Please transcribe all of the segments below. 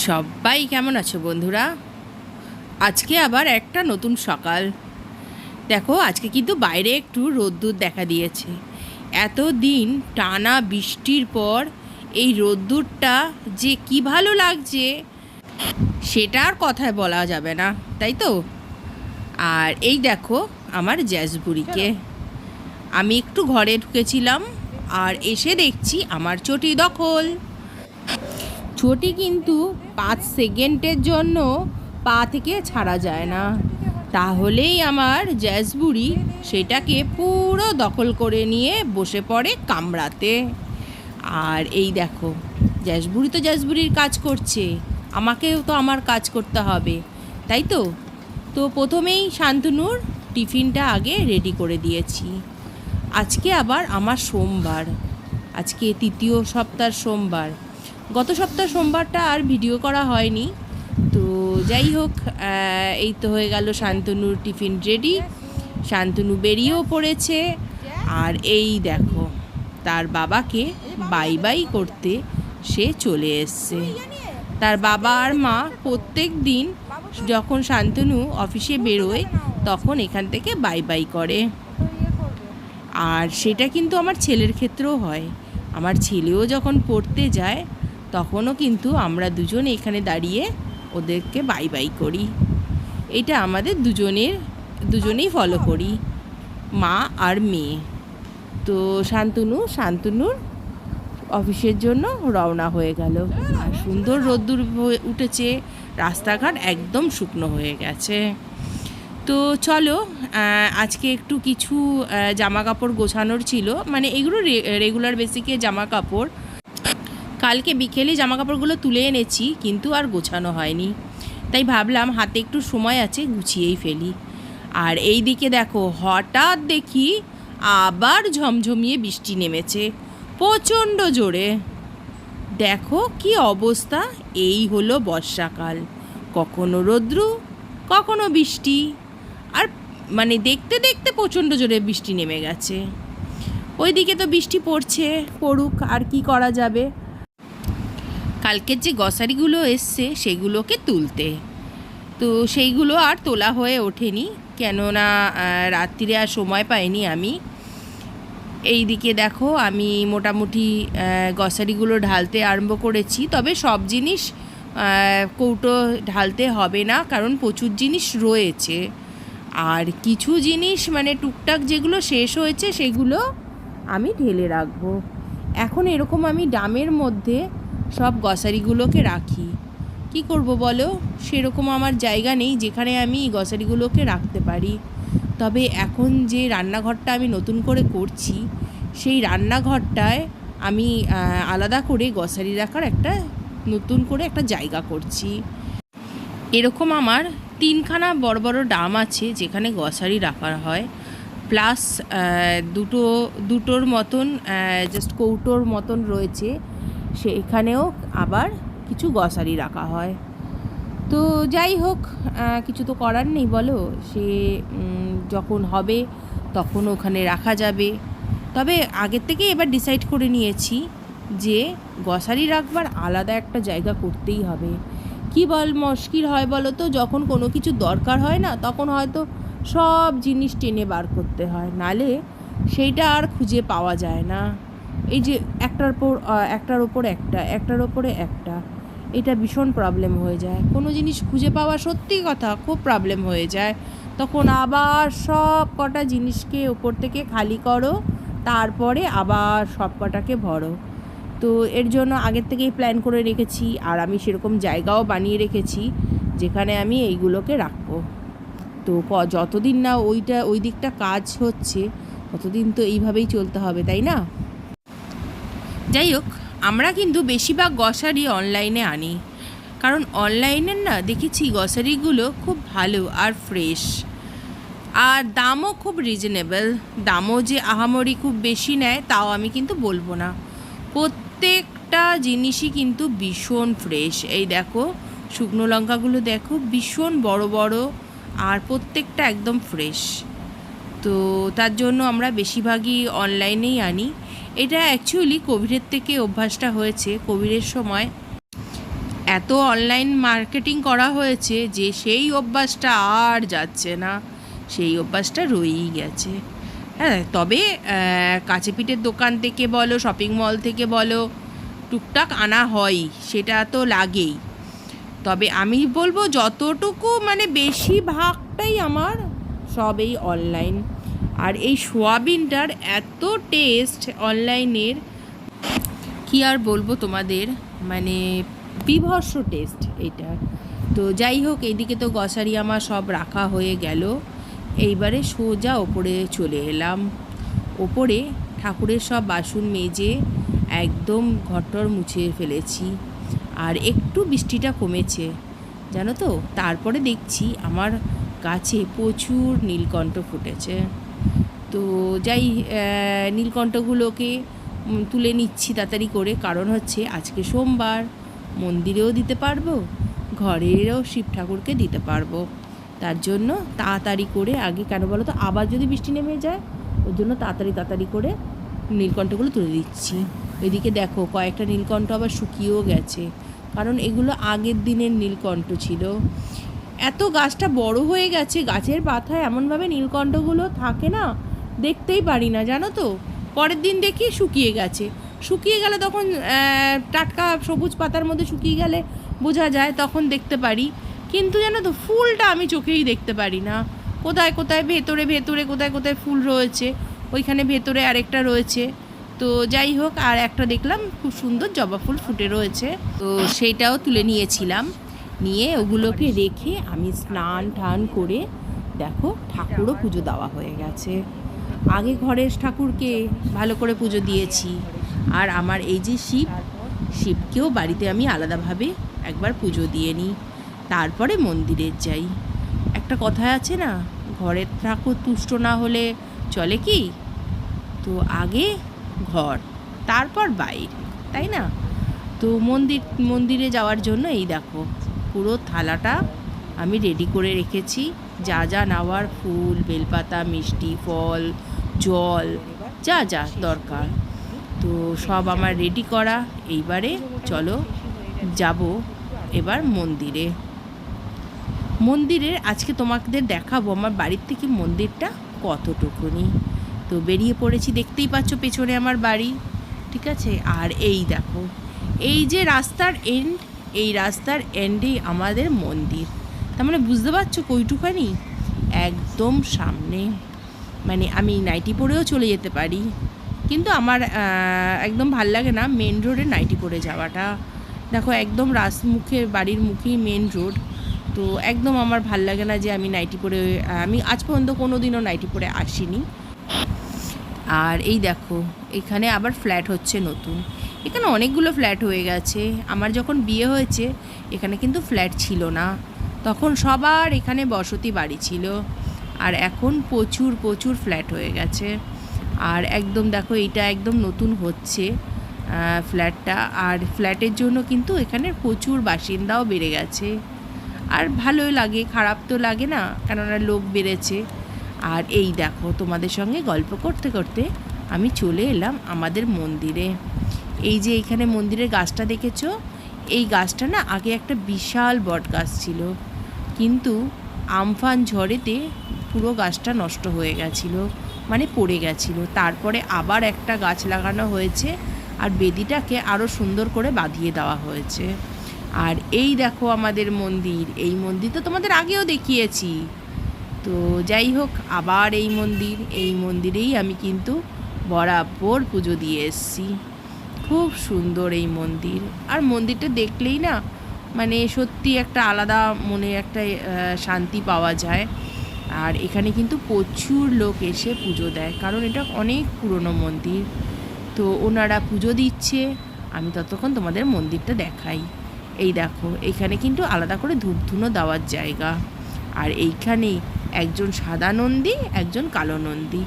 সবাই কেমন আছো বন্ধুরা? আজকে আবার একটা নতুন সকাল। দেখো আজকে কিন্তু বাইরে একটু রোদ্দুর দেখা দিয়েছে। এতদিন টানা বৃষ্টির পর এই রোদ্দুরটা যে কি ভালো লাগছে সেটা আর কথায় বলা যাবে না, তাই তো? আর এই দেখো আমার জ্যাসবুড়িকে, আমি একটু ঘরে ঢুকেছিলাম আর এসে দেখছি আমার চটি দখল। চটি কিন্তু 5 সেকেন্ডের জন্য পা থেকে ছাড়া যায় না, তাহলেই আমার জ্যাসবুড়ি সেটাকে পুরো দখল করে নিয়ে বসে পড়ে কামড়াতে। আর এই দেখো জ্যাসবুড়ি তো জ্যাসবুড়ির কাজ করছে, আমাকেও তো আমার কাজ করতে হবে, তাই তো? তো প্রথমেই শান্তনুর টিফিনটা আগে রেডি করে দিয়েছি। আজকে আবার আমার সোমবার, আজকে তৃতীয় সপ্তাহের সোমবার। গত সপ্তাহ সোমবারটা আর ভিডিও করা হয়নি। তো যাই হোক, এই তো হয়ে গেল শান্তনুর টিফিন রেডি। শান্তনু বেরিয়েও পড়েছে। আর এই দেখো তার বাবাকে বাই বাই করতে সে চলে এসছে। তার বাবা আর মা প্রত্যেক দিন যখন শান্তনু অফিসে বেরোয় তখন এখান থেকে বাই বাই করে। আর সেটা কিন্তু আমার ছেলের ক্ষেত্রেও হয়। আমার ছেলেও যখন পড়তে যায় তখনও কিন্তু আমরা দুজন এখানে দাঁড়িয়ে ওদেরকে বাই বাই করি। এটা আমাদের দুজনেই ফলো করি, মা আর মেয়ে। তো শান্তনুর অফিসের জন্য রওনা হয়ে গেল। আর সুন্দর রোদ্দুর উঠেছে, রাস্তাঘাট একদম শুকনো হয়ে গেছে। তো চলো, আজকে একটু কিছু জামা কাপড় গোছানোর ছিল, মানে এগুলো রেগুলার বেসিকে জামা কাপড়। কালকে বিকেলে জামা কাপড়গুলো তুলে এনেছি কিন্তু আর গোছানো হয়নি, তাই ভাবলাম হাতে একটু সময় আছে গুছিয়েই ফেলি। আর এই দিকে দেখো হঠাৎ দেখি আবার ঝমঝমিয়ে বৃষ্টি নেমেছে প্রচণ্ড জোরে। দেখো কি অবস্থা, এই হলো বর্ষাকাল, কখনো রৌদ্র কখনো বৃষ্টি। আর মানে দেখতে দেখতে প্রচণ্ড জোরে বৃষ্টি নেমে গেছে। ওইদিকে তো বৃষ্টি পড়ুক, আর কি করা যাবে। কালকের যে গ্রসারিগুলো এসছে সেগুলোকে তুলতে, তো সেইগুলো আর তোলা হয়ে ওঠেনি, কেননা রাত্রিরে আর সময় পাইনি আমি। এই দিকে দেখো আমি মোটামুটি গ্রসারিগুলো ঢালতে আরম্ভ করেছি, তবে সব জিনিস কৌটো ঢালতে হবে না, কারণ প্রচুর জিনিস রয়েছে। আর কিছু জিনিস মানে টুকটাক যেগুলো শেষ হয়েছে সেগুলো আমি ঢেলে রাখবো। এখন এরকম আমি ড্রামের মধ্যে সব গ্রসারিগুলোকে রাখি। কি করব বলো, সেরকম আমার জায়গা নেই যেখানে আমি গ্রসারিগুলোকে রাখতে পারি। তবে এখন যে রান্নাঘরটা আমি নতুন করে করছি, সেই রান্নাঘরটায় আমি আলাদা করে গ্রসারি রাখার নতুন করে একটা জায়গা করছি। এরকম আমার 3খানা বড় বড় ড্রাম আছে যেখানে গ্রসারি রাখা হয়, প্লাস দুটোর মতন জাস্ট কৌটোর মতন রয়েছে, সেখানেও আবার কিছু গ্রসারি রাখা হয়। তো যাই হোক, কিছু তো করার নেই বলো, সে যখন হবে তখন ওখানে রাখা যাবে। তবে আগের থেকে এবার ডিসাইড করে নিয়েছি যে গ্রসারি রাখবার আলাদা একটা জায়গা করতেই হবে। কি মুশকিল হয় বলো তো, যখন কোনো কিছু দরকার হয় না তখন হয়তো সব জিনিস টেনে বার করতে হয়, নালে সেইটা আর খুঁজে পাওয়া যায় না। এই যে একটার ওপর একটা, এটা ভীষণ প্রবলেম হয়ে যায়। কোনো জিনিস খুঁজে পাওয়া সত্যি কথা খুব প্রবলেম হয়ে যায়। তখন আবার সব কটা জিনিসকে ওপর থেকে খালি করো, তারপরে আবার সব কটাকে ভরো। তো এর জন্য আগের থেকেই প্ল্যান করে রেখেছি, আর আমি সেরকম জায়গাও বানিয়ে রেখেছি যেখানে আমি এইগুলোকে রাখবো। তো যতদিন না ওই দিকটা কাজ হচ্ছে ততদিন তো এইভাবেই চলতে হবে, তাই না? যাই হোক, আমরা কিন্তু বেশিরভাগ গ্রসারি অনলাইনে আনি, কারণ অনলাইনের না দেখেছি গ্রসারিগুলো খুব ভালো আর ফ্রেশ, আর দামও খুব রিজনেবল। দামও যে আহামরি খুব বেশি নেয় তাও আমি কিন্তু বলবো না, প্রত্যেকটা জিনিসই কিন্তু ভীষণ ফ্রেশ। এই দেখো শুকনো লঙ্কাগুলো দেখো ভীষণ বড় বড়, আর প্রত্যেকটা একদম ফ্রেশ। তো তার জন্য আমরা বেশিরভাগই অনলাইনেই আনি। এটা অ্যাকচুয়ালি কোভিডের থেকে অভ্যাসটা হয়েছে। কোভিডের সময় এত অনলাইন মার্কেটিং করা হয়েছে যে সেই অভ্যাসটা আর যাচ্ছে না, সেই অভ্যাসটা রয়েই গেছে। হ্যাঁ, তবে কাছে পিঠের দোকান থেকে বলো, শপিং মল থেকে বলো, টুকটাক আনা হয়, সেটা তো লাগেই। তবে আমি বলবো যতটুকু মানে বেশিরভাগটাই আমার সব এই অনলাইন। আর এই সোয়াবিনটার এত টেস্ট অনলাইনের, কি আর বলবো তোমাদের, মানে বিভৎস টেস্ট এটা। তো যাই হোক, এইদিকে তো গ্রসারি আমার সব রাখা হয়ে গেল। এইবারে সোজা ওপরে চলে এলাম। ওপরে ঠাকুরের সব বাসন মেজে একদম ঘরটর মুছে ফেলেছি। আর একটু বৃষ্টিটা কমেছে জানো তো। তারপরে দেখছি আমার গাছে প্রচুর নীলকণ্ঠ ফুটেছে। তো যাই, নীলকণ্ঠগুলোকে তুলে নিচ্ছি তাড়াতাড়ি করে, কারণ হচ্ছে আজকে সোমবার, মন্দিরেও দিতে পারবো, ঘরেরও শিব ঠাকুরকে দিতে পারবো। তার জন্য তাড়াতাড়ি করে আগে, কেন বলো তো, আবার যদি বৃষ্টি নেমে যায়, ওর জন্য তাড়াতাড়ি করে নীলকণ্ঠগুলো তুলে দিচ্ছি। এদিকে দেখো কয়েকটা নীলকণ্ঠ আবার শুকিয়েও গেছে, কারণ এগুলো আগের দিনের নীলকণ্ঠ ছিল। এত গাছটা বড় হয়ে গেছে, গাছের পাতায় এমনভাবে নীলকণ্ঠগুলো থাকে না, দেখতেই পারি না জানো তো। পরের দিন দেখি শুকিয়ে গেছে। শুকিয়ে গেলে তখন টাটকা সবুজ পাতার মধ্যে শুকিয়ে গেলে বোঝা যায়, তখন দেখতে পারি। কিন্তু জানো তো, ফুলটা আমি চোখেই দেখতে পারি না। কোথায় কোথায় ভেতরে কোথায় ফুল রয়েছে, ওইখানে ভেতরে আরেকটা রয়েছে। তো যাই হোক, আর একটা দেখলাম খুব সুন্দর জবা ফুল ফুটে রয়েছে, তো সেইটাও তুলে নিয়েছিলাম। নিয়ে ওগুলোকে রেখে আমি স্নান টান করে, দেখো ঠাকুরও পুজো দেওয়া হয়ে গেছে। আগে ঘরের ঠাকুরকে ভালো করে পুজো দিয়েছি, আর আমার এই যে শিবকেও বাড়িতে আমি আলাদাভাবে একবার পুজো দিয়ে নিই, তারপরে মন্দিরে যাই। একটা কথা আছে না, ঘরের ঠাকুর তুষ্ট না হলে চলে কি? তো আগে ঘর, তারপর বাইরে, তাই না? তো মন্দিরে যাওয়ার জন্য এই দেখো পুরো থালাটা আমি রেডি করে রেখেছি। যা যা নেওয়ার, ফুল, বেলপাতা, মিষ্টি, ফল, জল, যা যা দরকার, তো সব আমার রেডি করা। এইবারে চলো যাব এবার মন্দিরের আজকে তোমাদের দেখাবো আমার বাড়ির থেকে মন্দিরটা কতটুকুনি। তো বেরিয়ে পড়েছি, দেখতেই পাচ্ছ পেছনে আমার বাড়ি, ঠিক আছে। আর এই দেখো, এই যে রাস্তার এন্ড, এই রাস্তার এন্ডেই আমাদের মন্দির। তার মানে বুঝতে পারছো কইটুখানি, একদম সামনে। মানে আমি নাইটি পরেও চলে যেতে পারি, কিন্তু আমার একদম ভাল লাগে না মেন রোডে নাইটি পরে যাওয়াটা। দেখো একদম বাড়ির মুখেই মেন রোড, তো একদম আমার ভাল লাগে না যে আমি নাইটি পরে, আমি আজ পর্যন্ত কোনো দিনও নাইটি পরে আসিনি। আর এই দেখো এখানে আবার ফ্ল্যাট হচ্ছে নতুন, এখানে অনেকগুলো ফ্ল্যাট হয়ে গেছে। আমার যখন বিয়ে হয়েছে এখানে কিন্তু ফ্ল্যাট ছিল না, তখন সবার এখানে বসতি বাড়ি ছিল। আর এখন প্রচুর ফ্ল্যাট হয়ে গেছে। আর একদম দেখো এইটা একদম নতুন হচ্ছে ফ্ল্যাটটা। আর ফ্ল্যাটের জন্য কিন্তু এখানে প্রচুর বাসিন্দাও বেড়ে গেছে। আর ভালোই লাগে, খারাপ তো লাগে না, কেননা লোক বেড়েছে। আর এই দেখো তোমাদের সঙ্গে গল্প করতে করতে আমি চলে এলাম আমাদের মন্দিরে। এই যে এইখানে মন্দিরের গাছটা দেখেছো, এই গাছটা না আগে একটা বিশাল বট গাছ ছিল, কিন্তু আমফান ঝড়েতে পুরো গাছটা নষ্ট হয়ে গেছিলো, মানে পড়ে গেছিলো। তারপরে আবার একটা গাছ লাগানো হয়েছে, আর বেদিটাকে আরও সুন্দর করে বাঁধিয়ে দেওয়া হয়েছে। আর এই দেখো আমাদের মন্দির, এই মন্দির তো তোমাদের আগেও দেখিয়েছি। তো যাই হোক, আবার এই মন্দিরেই আমি কিন্তু বরাবর পুজো দিয়ে এসেছি। খুব সুন্দর এই মন্দির, আর মন্দিরটা দেখলেই না মানে সত্যি একটা আলাদা মনে একটা শান্তি পাওয়া যায়। আর এখানে কিন্তু প্রচুর লোক এসে পুজো দেয়, কারণ এটা অনেক পুরনো মন্দির। তো ওনারা পুজো দিচ্ছে, আমি ততক্ষণ তোমাদের মন্দিরটা দেখাই। এই দেখো এখানে কিন্তু আলাদা করে ধূপধুনো দেওয়ার জায়গা। আর এইখানে একজন সাদা নন্দী, একজন কালো নন্দী,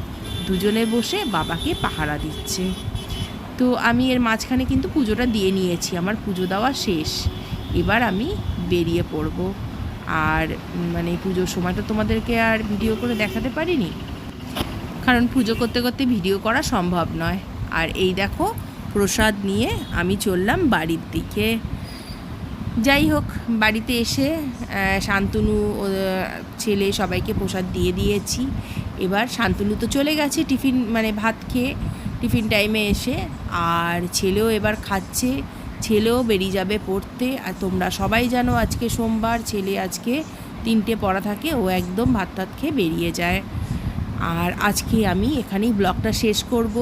দুজনে বসে বাবাকে পাহারা দিচ্ছে। তো আমি এর মাঝখানে কিন্তু পুজোটা দিয়ে নিয়েছি, আমার পুজো দেওয়া শেষ। এবার আমি বেরিয়ে পড়ব। আর মানে পুজোর সময়টা তোমাদেরকে আর ভিডিও করে দেখাতে পারিনি, কারণ পুজো করতে করতে ভিডিও করা সম্ভব নয়। আর এই দেখো প্রসাদ নিয়ে আমি চললাম বাড়ির দিকে। যাই হোক, বাড়িতে এসে শান্তনু ছেলে সবাইকে প্রসাদ দিয়ে দিয়েছি। এবার শান্তনু তো চলে গেছে টিফিন মানে ভাত খেয়ে টিফিন টাইমে এসে, আর ছেলেও এবার খাচ্ছে, ছেলেও বেরিয়ে যাবে পড়তে। আর তোমরা সবাই জানো আজকে সোমবার, ছেলে আজকে 3টে পড়া থাকে, ও একদম ভাত টাত খেয়ে বেরিয়ে যায়। আর আজকে আমি এখানেই ব্লগটা শেষ করব।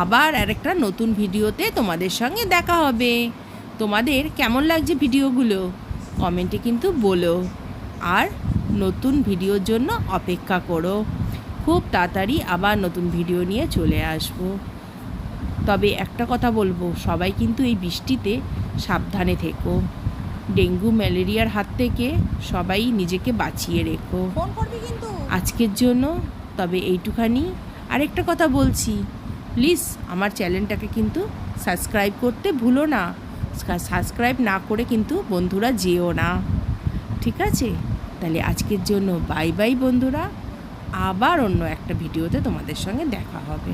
আবার আরেকটা নতুন ভিডিওতে তোমাদের সঙ্গে দেখা হবে। তোমাদের কেমন লাগছে ভিডিওগুলো কমেন্টে কিন্তু বলো, আর নতুন ভিডিওর জন্য অপেক্ষা করো। খুব তাড়াতাড়ি আবার নতুন ভিডিও নিয়ে চলে আসব। তবে একটা কথা বলবো, সবাই কিন্তু এই বৃষ্টিতে সাবধানে থেকো। ডেঙ্গু ম্যালেরিয়ার হাত থেকে সবাই নিজেকে বাঁচিয়ে রেখো। ফোন করবি কিন্তু আজকের জন্য তবে এইটুখানি। আরেকটা কথা বলছি, প্লিজ আমার চ্যানেলটাকে কিন্তু সাবস্ক্রাইব করতে ভুলো না। সাবস্ক্রাইব না করে কিন্তু বন্ধুরা যেও না, ঠিক আছে? তাহলে আজকের জন্য বাই বাই বন্ধুরা, আবার অন্য একটা ভিডিওতে তোমাদের সঙ্গে দেখা হবে।